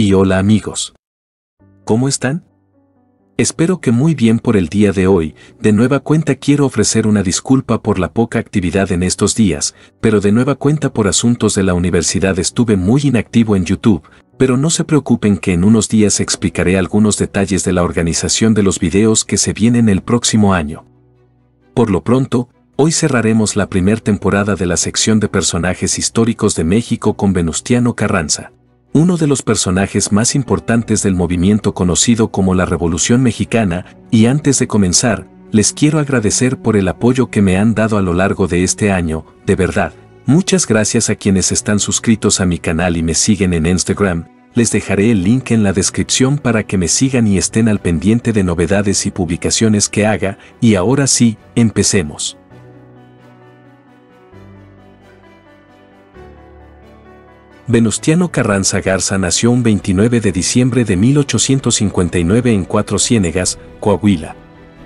Y hola amigos. ¿Cómo están? Espero que muy bien por el día de hoy. De nueva cuenta quiero ofrecer una disculpa por la poca actividad en estos días, pero de nueva cuenta por asuntos de la universidad estuve muy inactivo en YouTube, pero no se preocupen que en unos días explicaré algunos detalles de la organización de los videos que se vienen el próximo año. Por lo pronto, hoy cerraremos la primera temporada de la sección de personajes históricos de México con Venustiano Carranza, uno de los personajes más importantes del movimiento conocido como la Revolución Mexicana, y antes de comenzar, les quiero agradecer por el apoyo que me han dado a lo largo de este año, de verdad. Muchas gracias a quienes están suscritos a mi canal y me siguen en Instagram. Les dejaré el link en la descripción para que me sigan y estén al pendiente de novedades y publicaciones que haga, y ahora sí, empecemos. Venustiano Carranza Garza nació un 29 de diciembre de 1859 en Cuatro Ciénegas, Coahuila.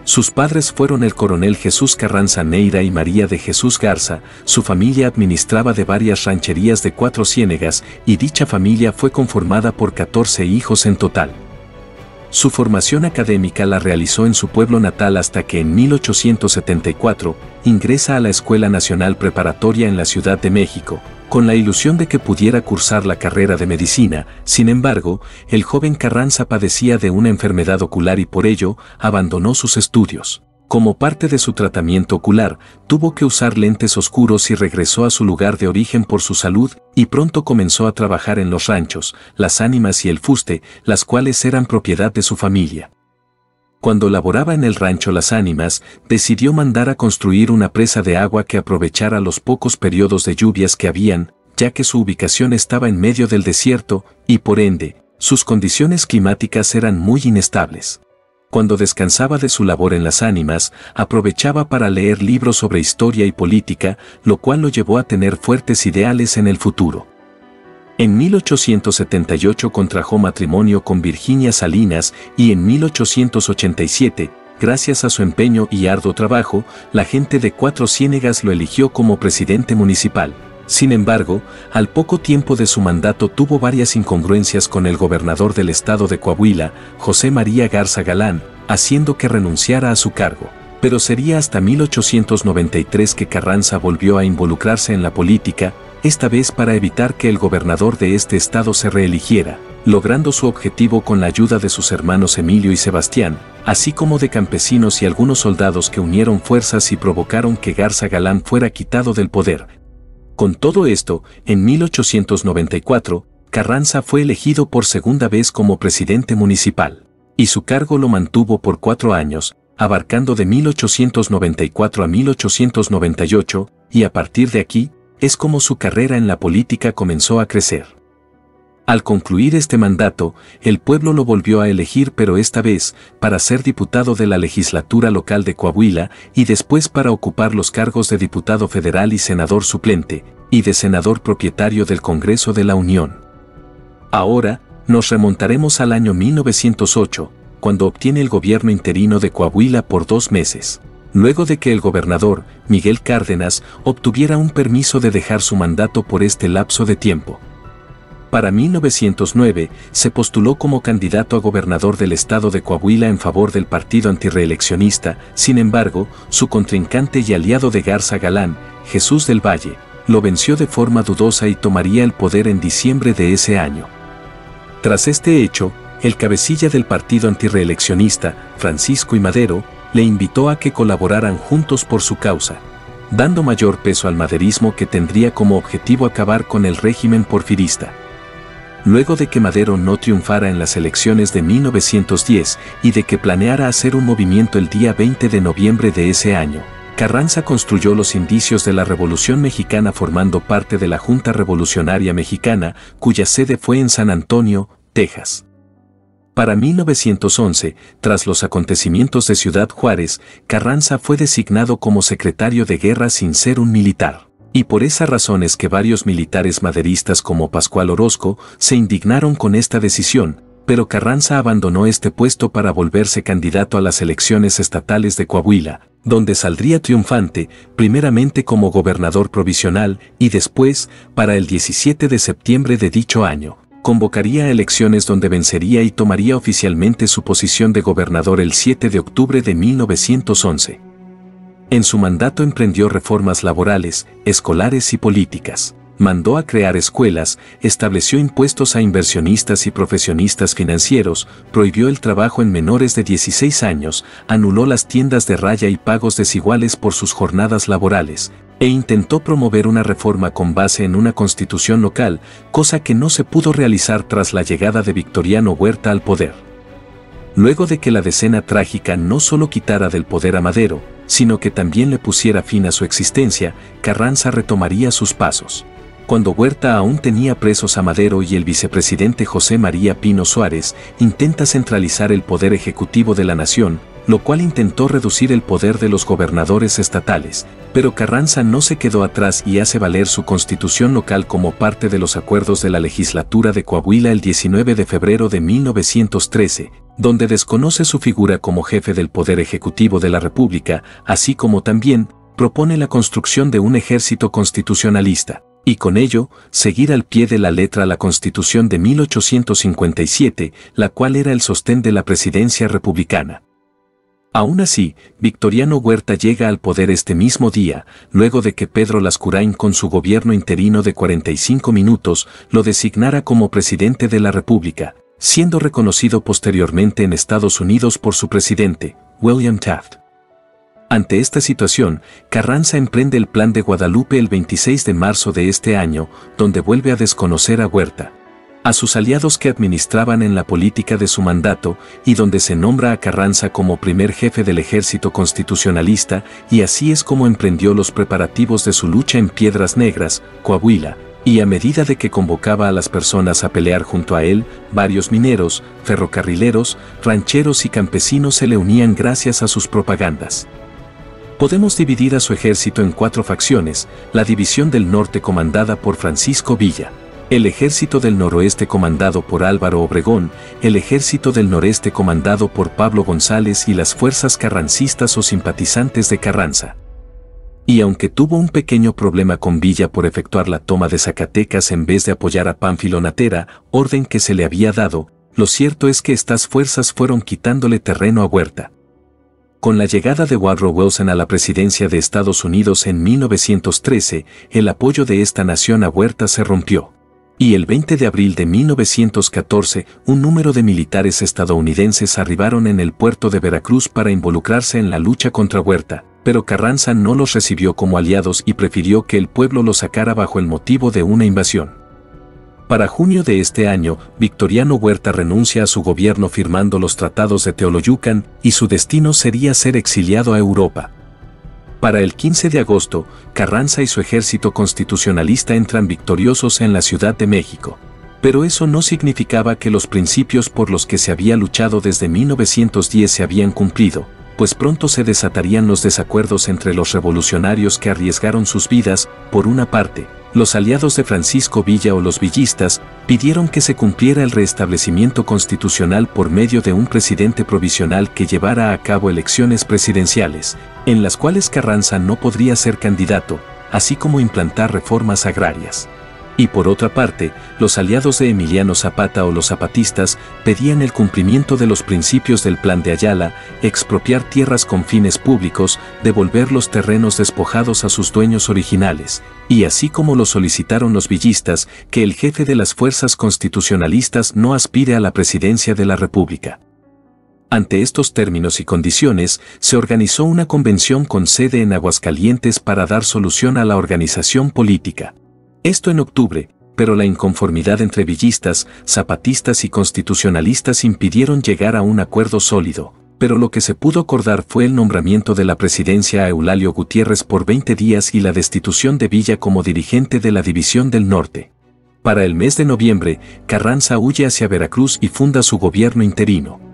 Sus padres fueron el coronel Jesús Carranza Neira y María de Jesús Garza. Su familia administraba de varias rancherías de Cuatro Ciénegas y dicha familia fue conformada por 14 hijos en total. Su formación académica la realizó en su pueblo natal hasta que en 1874 ingresa a la Escuela Nacional Preparatoria en la Ciudad de México, con la ilusión de que pudiera cursar la carrera de medicina. Sin embargo, el joven Carranza padecía de una enfermedad ocular y por ello abandonó sus estudios. Como parte de su tratamiento ocular, tuvo que usar lentes oscuros y regresó a su lugar de origen por su salud, y pronto comenzó a trabajar en los ranchos, las ánimas y el fuste, las cuales eran propiedad de su familia. Cuando laboraba en el rancho Las Ánimas, decidió mandar a construir una presa de agua que aprovechara los pocos periodos de lluvias que habían, ya que su ubicación estaba en medio del desierto, y por ende, sus condiciones climáticas eran muy inestables. Cuando descansaba de su labor en Las Ánimas, aprovechaba para leer libros sobre historia y política, lo cual lo llevó a tener fuertes ideales en el futuro. En 1878 contrajo matrimonio con Virginia Salinas y en 1887, gracias a su empeño y arduo trabajo, la gente de Cuatro Ciénegas lo eligió como presidente municipal. Sin embargo, al poco tiempo de su mandato tuvo varias incongruencias con el gobernador del estado de Coahuila, José María Garza Galán, haciendo que renunciara a su cargo. Pero sería hasta 1893 que Carranza volvió a involucrarse en la política, esta vez para evitar que el gobernador de este estado se reeligiera, logrando su objetivo con la ayuda de sus hermanos Emilio y Sebastián, así como de campesinos y algunos soldados que unieron fuerzas y provocaron que Garza Galán fuera quitado del poder. Con todo esto, en 1894, Carranza fue elegido por segunda vez como presidente municipal, y su cargo lo mantuvo por 4 años, abarcando de 1894 a 1898, y a partir de aquí, es como su carrera en la política comenzó a crecer. Al concluir este mandato, el pueblo lo volvió a elegir, pero esta vez para ser diputado de la legislatura local de Coahuila y después para ocupar los cargos de diputado federal y senador suplente, y de senador propietario del Congreso de la Unión. Ahora, nos remontaremos al año 1908, cuando obtiene el gobierno interino de Coahuila por 2 meses. Luego de que el gobernador, Miguel Cárdenas, obtuviera un permiso de dejar su mandato por este lapso de tiempo. Para 1909, se postuló como candidato a gobernador del estado de Coahuila en favor del partido antirreeleccionista. Sin embargo, su contrincante y aliado de Garza Galán, Jesús del Valle, lo venció de forma dudosa y tomaría el poder en diciembre de ese año. Tras este hecho, el cabecilla del partido antirreeleccionista, Francisco I. Madero, le invitó a que colaboraran juntos por su causa, dando mayor peso al maderismo, que tendría como objetivo acabar con el régimen porfirista. Luego de que Madero no triunfara en las elecciones de 1910 y de que planeara hacer un movimiento el día 20 de noviembre de ese año, Carranza construyó los indicios de la Revolución Mexicana formando parte de la Junta Revolucionaria Mexicana, cuya sede fue en San Antonio, Texas. Para 1911, tras los acontecimientos de Ciudad Juárez, Carranza fue designado como secretario de guerra sin ser un militar. Y por esa razón es que varios militares maderistas como Pascual Orozco se indignaron con esta decisión, pero Carranza abandonó este puesto para volverse candidato a las elecciones estatales de Coahuila, donde saldría triunfante, primeramente como gobernador provisional y después, para el 17 de septiembre de dicho año, convocaría elecciones donde vencería y tomaría oficialmente su posición de gobernador el 7 de octubre de 1911. En su mandato emprendió reformas laborales, escolares y políticas. Mandó a crear escuelas, estableció impuestos a inversionistas y profesionistas financieros, prohibió el trabajo en menores de 16 años, anuló las tiendas de raya y pagos desiguales por sus jornadas laborales, e intentó promover una reforma con base en una constitución local, cosa que no se pudo realizar tras la llegada de Victoriano Huerta al poder. Luego de que la decena trágica no solo quitara del poder a Madero, sino que también le pusiera fin a su existencia, Carranza retomaría sus pasos. Cuando Huerta aún tenía presos a Madero y el vicepresidente José María Pino Suárez, intenta centralizar el poder ejecutivo de la nación, lo cual intentó reducir el poder de los gobernadores estatales, pero Carranza no se quedó atrás y hace valer su constitución local como parte de los acuerdos de la legislatura de Coahuila el 19 de febrero de 1913, donde desconoce su figura como jefe del poder ejecutivo de la República, así como también propone la construcción de un ejército constitucionalista, y con ello, seguir al pie de la letra la Constitución de 1857, la cual era el sostén de la presidencia republicana. Aún así, Victoriano Huerta llega al poder este mismo día, luego de que Pedro Lascurain con su gobierno interino de 45 minutos lo designara como presidente de la República, siendo reconocido posteriormente en Estados Unidos por su presidente, William Taft. Ante esta situación, Carranza emprende el Plan de Guadalupe el 26 de marzo de este año, donde vuelve a desconocer a Huerta, a sus aliados que administraban en la política de su mandato, y donde se nombra a Carranza como primer jefe del ejército constitucionalista, y así es como emprendió los preparativos de su lucha en Piedras Negras, Coahuila, y a medida de que convocaba a las personas a pelear junto a él, varios mineros, ferrocarrileros, rancheros y campesinos se le unían gracias a sus propagandas. Podemos dividir a su ejército en 4 facciones: la División del Norte comandada por Francisco Villa, el Ejército del Noroeste comandado por Álvaro Obregón, el Ejército del Noreste comandado por Pablo González y las fuerzas carrancistas o simpatizantes de Carranza. Y aunque tuvo un pequeño problema con Villa por efectuar la toma de Zacatecas en vez de apoyar a Pánfilo Natera, orden que se le había dado, lo cierto es que estas fuerzas fueron quitándole terreno a Huerta. Con la llegada de Woodrow Wilson a la presidencia de Estados Unidos en 1913, el apoyo de esta nación a Huerta se rompió. Y el 20 de abril de 1914, un número de militares estadounidenses arribaron en el puerto de Veracruz para involucrarse en la lucha contra Huerta, pero Carranza no los recibió como aliados y prefirió que el pueblo los sacara bajo el motivo de una invasión. Para junio de este año, Victoriano Huerta renuncia a su gobierno firmando los tratados de Teoloyucan, y su destino sería ser exiliado a Europa. Para el 15 de agosto, Carranza y su ejército constitucionalista entran victoriosos en la Ciudad de México. Pero eso no significaba que los principios por los que se había luchado desde 1910 se habían cumplido, pues pronto se desatarían los desacuerdos entre los revolucionarios que arriesgaron sus vidas. Por una parte, los aliados de Francisco Villa o los villistas pidieron que se cumpliera el restablecimiento constitucional por medio de un presidente provisional que llevara a cabo elecciones presidenciales, en las cuales Carranza no podría ser candidato, así como implantar reformas agrarias. Y por otra parte, los aliados de Emiliano Zapata o los zapatistas pedían el cumplimiento de los principios del Plan de Ayala, expropiar tierras con fines públicos, devolver los terrenos despojados a sus dueños originales, y así como lo solicitaron los villistas, que el jefe de las fuerzas constitucionalistas no aspire a la presidencia de la República. Ante estos términos y condiciones, se organizó una convención con sede en Aguascalientes para dar solución a la organización política. Esto en octubre, pero la inconformidad entre villistas, zapatistas y constitucionalistas impidieron llegar a un acuerdo sólido, pero lo que se pudo acordar fue el nombramiento de la presidencia a Eulalio Gutiérrez por 20 días y la destitución de Villa como dirigente de la División del Norte. Para el mes de noviembre, Carranza huye hacia Veracruz y funda su gobierno interino.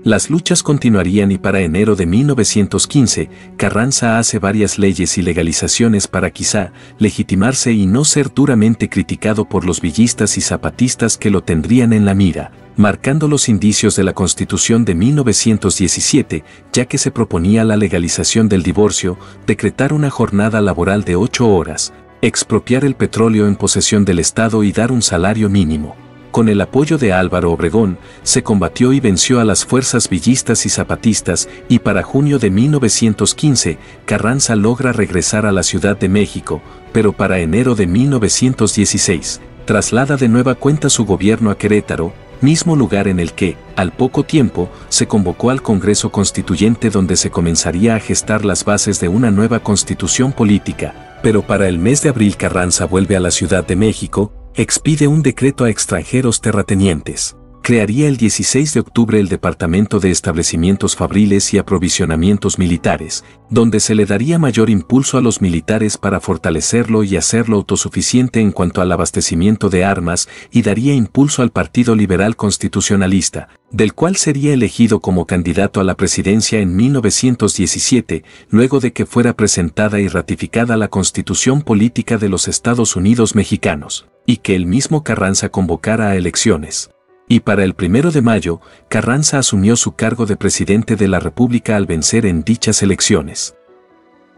Las luchas continuarían y para enero de 1915, Carranza hace varias leyes y legalizaciones para quizá legitimarse y no ser duramente criticado por los villistas y zapatistas que lo tendrían en la mira, marcando los indicios de la Constitución de 1917, ya que se proponía la legalización del divorcio, decretar una jornada laboral de 8 horas, expropiar el petróleo en posesión del Estado y dar un salario mínimo. Con el apoyo de Álvaro Obregón, se combatió y venció a las fuerzas villistas y zapatistas, y para junio de 1915, Carranza logra regresar a la Ciudad de México, pero para enero de 1916, traslada de nueva cuenta su gobierno a Querétaro, mismo lugar en el que, al poco tiempo, se convocó al Congreso Constituyente donde se comenzaría a gestar las bases de una nueva constitución política, pero para el mes de abril Carranza vuelve a la Ciudad de México, expide un decreto a extranjeros terratenientes. Crearía el 16 de octubre el Departamento de Establecimientos Fabriles y Aprovisionamientos Militares, donde se le daría mayor impulso a los militares para fortalecerlo y hacerlo autosuficiente en cuanto al abastecimiento de armas, y daría impulso al Partido Liberal Constitucionalista, del cual sería elegido como candidato a la presidencia en 1917, luego de que fuera presentada y ratificada la Constitución Política de los Estados Unidos Mexicanos, y que el mismo Carranza convocara a elecciones. Y para el 1 de mayo, Carranza asumió su cargo de presidente de la República al vencer en dichas elecciones.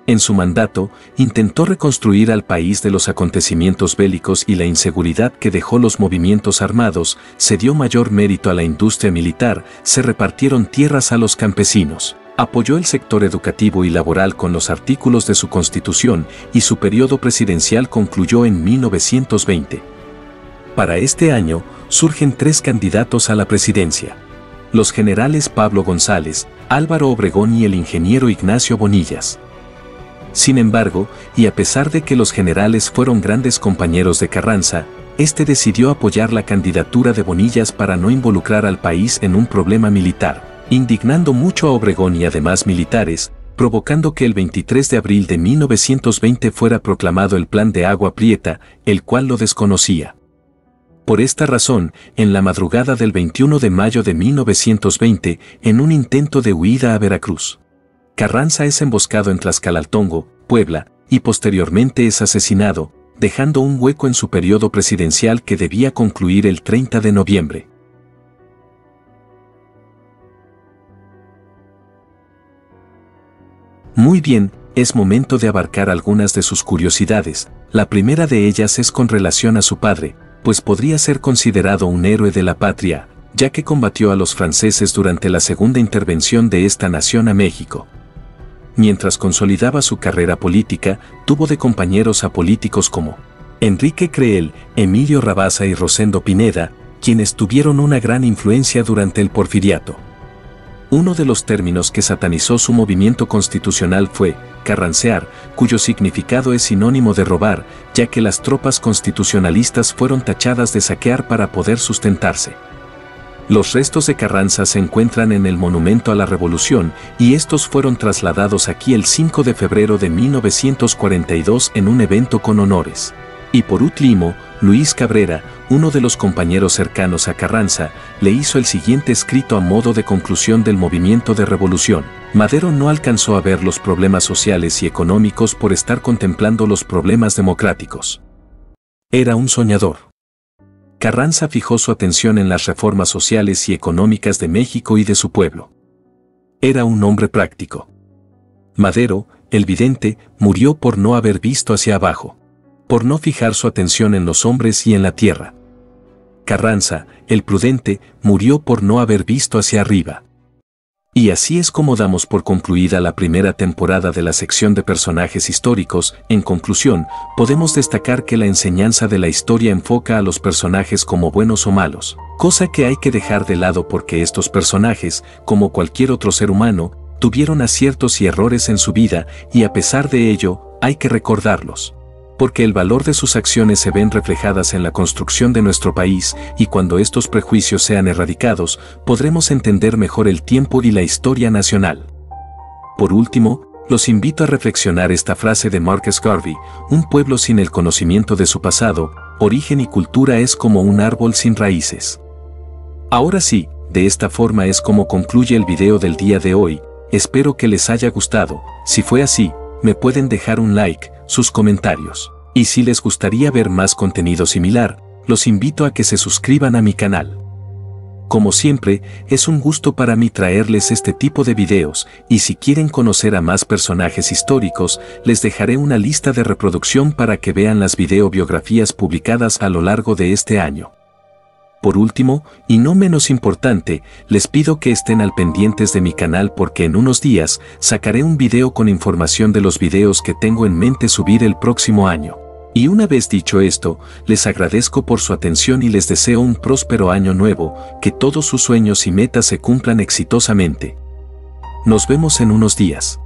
En su mandato, intentó reconstruir al país de los acontecimientos bélicos y la inseguridad que dejó los movimientos armados, se dio mayor mérito a la industria militar, se repartieron tierras a los campesinos, apoyó el sector educativo y laboral con los artículos de su Constitución, y su periodo presidencial concluyó en 1920. Para este año, surgen 3 candidatos a la presidencia: los generales Pablo González, Álvaro Obregón y el ingeniero Ignacio Bonillas. Sin embargo, y a pesar de que los generales fueron grandes compañeros de Carranza, este decidió apoyar la candidatura de Bonillas para no involucrar al país en un problema militar, indignando mucho a Obregón y además militares, provocando que el 23 de abril de 1920 fuera proclamado el Plan de Agua Prieta, el cual lo desconocía. Por esta razón, en la madrugada del 21 de mayo de 1920, en un intento de huida a Veracruz, Carranza es emboscado en Tlaxcalaltongo, Puebla, y posteriormente es asesinado, dejando un hueco en su periodo presidencial que debía concluir el 30 de noviembre. Muy bien, es momento de abarcar algunas de sus curiosidades. La primera de ellas es con relación a su padre, pues podría ser considerado un héroe de la patria, ya que combatió a los franceses durante la segunda intervención de esta nación a México. Mientras consolidaba su carrera política, tuvo de compañeros a políticos como Enrique Creel, Emilio Rabasa y Rosendo Pineda, quienes tuvieron una gran influencia durante el Porfiriato. Uno de los términos que satanizó su movimiento constitucional fue carrancear, cuyo significado es sinónimo de robar, ya que las tropas constitucionalistas fueron tachadas de saquear para poder sustentarse. Los restos de Carranza se encuentran en el Monumento a la Revolución, y estos fueron trasladados aquí el 5 de febrero de 1942 en un evento con honores. Y por último, Luis Cabrera, uno de los compañeros cercanos a Carranza, le hizo el siguiente escrito a modo de conclusión del movimiento de revolución: Madero no alcanzó a ver los problemas sociales y económicos por estar contemplando los problemas democráticos. Era un soñador. Carranza fijó su atención en las reformas sociales y económicas de México y de su pueblo. Era un hombre práctico. Madero, el vidente, murió por no haber visto hacia abajo, por no fijar su atención en los hombres y en la tierra. Carranza, el prudente, murió por no haber visto hacia arriba. Y así es como damos por concluida la primera temporada de la sección de personajes históricos. En conclusión, podemos destacar que la enseñanza de la historia enfoca a los personajes como buenos o malos, cosa que hay que dejar de lado porque estos personajes, como cualquier otro ser humano, tuvieron aciertos y errores en su vida, y a pesar de ello, hay que recordarlos, porque el valor de sus acciones se ven reflejadas en la construcción de nuestro país, y cuando estos prejuicios sean erradicados, podremos entender mejor el tiempo y la historia nacional. Por último, los invito a reflexionar esta frase de Marcus Garvey: un pueblo sin el conocimiento de su pasado, origen y cultura es como un árbol sin raíces. Ahora sí, de esta forma es como concluye el video del día de hoy. Espero que les haya gustado. Si fue así, me pueden dejar un like, sus comentarios. Y si les gustaría ver más contenido similar, los invito a que se suscriban a mi canal. Como siempre, es un gusto para mí traerles este tipo de videos, y si quieren conocer a más personajes históricos, les dejaré una lista de reproducción para que vean las videobiografías publicadas a lo largo de este año. Por último, y no menos importante, les pido que estén al pendientes de mi canal porque en unos días sacaré un video con información de los videos que tengo en mente subir el próximo año. Y una vez dicho esto, les agradezco por su atención y les deseo un próspero año nuevo, que todos sus sueños y metas se cumplan exitosamente. Nos vemos en unos días.